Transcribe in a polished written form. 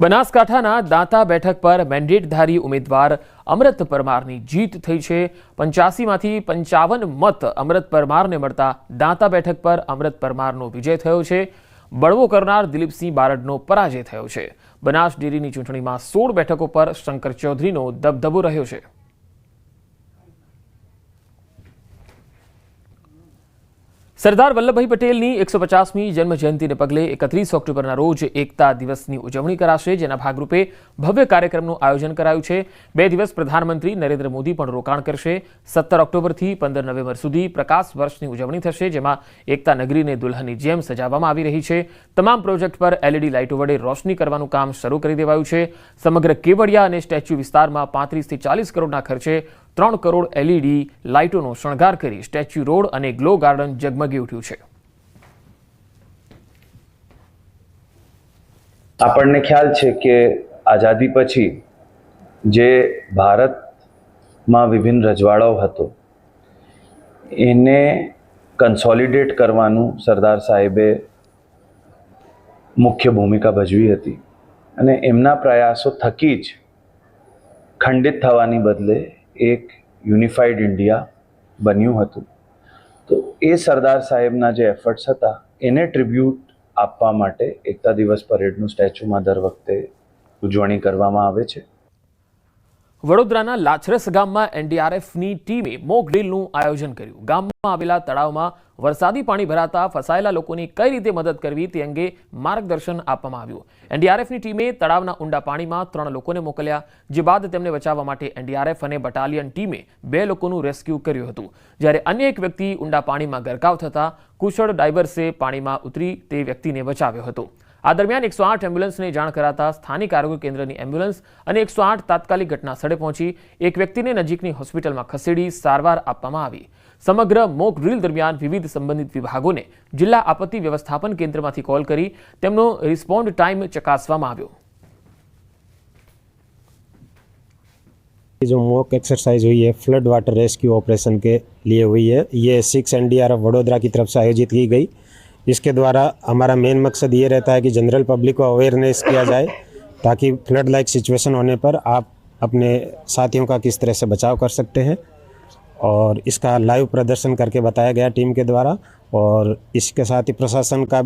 બનાસકાંઠાના દાંતા બેઠક પર મેન્ડેટધારી ઉમેદવાર અમૃત પરમારની જીત થઈ છે। 85માંથી 55 મત અમૃત પરમારને મળતા દાંતા બેઠક પર અમૃત પરમારનો વિજય થયો છે। બળવો કરનાર દિલીપસિંહ બારડનો પરાજય થયો છે। બનાસ ડેરીની ચૂંટણીમાં 16 બેઠકો પર શંકર ચૌધરીનો દબદબો રહ્યો છે। સરદાર વલ્લભભાઈ પટેલની 150મી જન્મજયંતિને પગલે 31 ઓક્ટોબરના રોજ એકતા દિવસની ઉજવણી કરાશે, જેના ભાગરૂપે ભવ્ય કાર્યક્રમનું આયોજન કરાયું છે। 2 દિવસ પ્રધાનમંત્રી નરેન્દ્ર મોદી પણ રોકાણ કરશે। 17 ઓક્ટોબરથી 15 નવેમ્બર સુધી પ્રકાશ વર્ષની ઉજવણી થશે, જેમાં એકતા નગરીને દુલ્હનની જેમ સજાવવામાં આવી રહી છે। તમામ પ્રોજેક્ટ પર LED લાઇટો વડે રોશની કરવાનું કામ શરૂ કરી દેવાયું છે। સમગ્ર કેવડિયા અને સ્ટેચ્યુ વિસ્તારમાં 35 થી 40 કરોડના ખર્ચે 3 કરોડ LED લાઇટોનો શણગાર કરી સ્ટેચ્યુ રોડ અને ગ્લો ગાર્ડન જગમગી ઉઠ્યું છે। આપણને ખ્યાલ છે કે આઝાદી પછી જે ભારતમાં વિભિન્ન રજવાડાઓ હતો એને કન્સોલિડેટ કરવાનું સરદાર સાહેબે મુખ્ય ભૂમિકા ભજવી હતી અને એમના પ્રયાસો થકી જ ખંડિત થવાની બદલે એક યુનિફાઈડ ઇન્ડિયા બન્યું હતું। તો એ સરદાર સાહેબના જે એફર્ટ્સ હતા એને ટ્રિબ્યુટ આપવા માટે એકતા દિવસ પરેડનું સ્ટેચ્યુમાં દર વખતે ઉજવણી કરવામાં આવે છે। વડોદરાના લાછરસ ગામમાં NDRFની ટીમે મોક ડ્રીલનું આયોજન કર્યું। ગામમાં આવેલા તળાવમાં વરસાદી પાણી ભરાતા ફસાયેલા લોકોની કઈ રીતે મદદ કરવી તે અંગે માર્ગદર્શન આપવામાં આવ્યું। NDRFની ટીમે તળાવના ઊંડા પાણીમાં 3 લોકોને મોકલ્યા, જે બાદ તેમને બચાવવા માટે NDRF અને બટાલિયન ટીમે 2 લોકોનું રેસ્ક્યુ કર્યું હતું, જ્યારે અન્ય એક વ્યક્તિ ઊંડા પાણીમાં ગરકાવ થતા કુશળ ડાઇવર્સે પાણીમાં ઉતરી તે વ્યક્તિને બચાવ્યો હતો। આ દરમિયાન 108 એમ્બ્યુલન્સને જાણ કરાતા સ્થાનિક આરોગ્ય કેન્દ્રની એમ્બ્યુલન્સ અને 108 તાત્કાલિક ઘટના સ્થળે પહોંચી એક વ્યક્તિને નજીકની હોસ્પિટલમાં ખસેડી સારવાર આપવામાં આવી। સમગ્ર મોક ડ્રીલ દરમિયાન વિવિધ સંબંધિત વિભાગોને જિલ્લા આપત્તિ વ્યવસ્થાપન કેન્દ્રમાંથી કોલ કરી તેમનો રિસ્પોન્ડ ટાઈમ ચકાસવામાં આવ્યો। जो मॉक एक्सरसाइज हुई है फ्लड वाटर रेस्क्यू ऑपरेशन के लिए हुई है, ये 6 NDRF वडोदरा की तरफ से आयोजित की गई। इसके द्वारा हमारा मेन मकसद ये रहता है कि जनरल पब्लिक को अवेयरनेस किया जाए ताकि फ्लड लाइक सिचुएशन होने पर आप अपने साथियों का किस तरह से बचाव कर सकते हैं, और इसका लाइव प्रदर्शन करके बताया गया टीम के द्वारा। और इसके साथ ही प्रशासन का भी